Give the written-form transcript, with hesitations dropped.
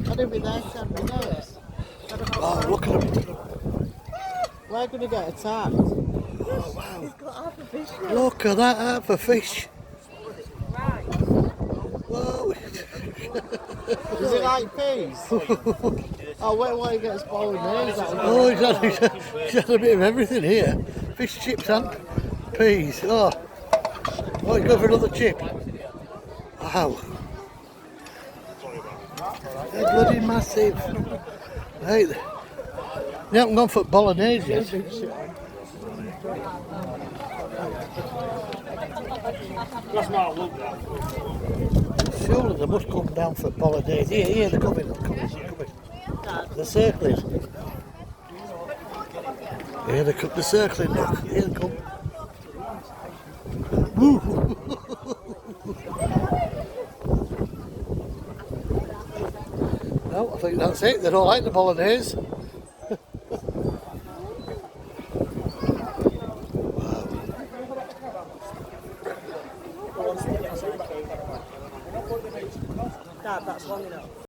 I didn't be there 10 minutes. Oh, look at them. We're going to get attacked. Oh, wow. He's got half a fish now. Look at that half a fish. Right. Whoa. Is it like peas? Oh, wait while he gets bolognese. Oh, he's had a bit of everything here. Fish chips and peas. Oh, he's going for another chip. Wow. They're bloody massive. Hey, they haven't gone for bolognese yet. Surely they must come down for bolognese. Here, they're coming. They're circling. Here they're circling, look. Here they come. Woo. No, I think that's it. They don't like the bolognese. Dad, that's long enough.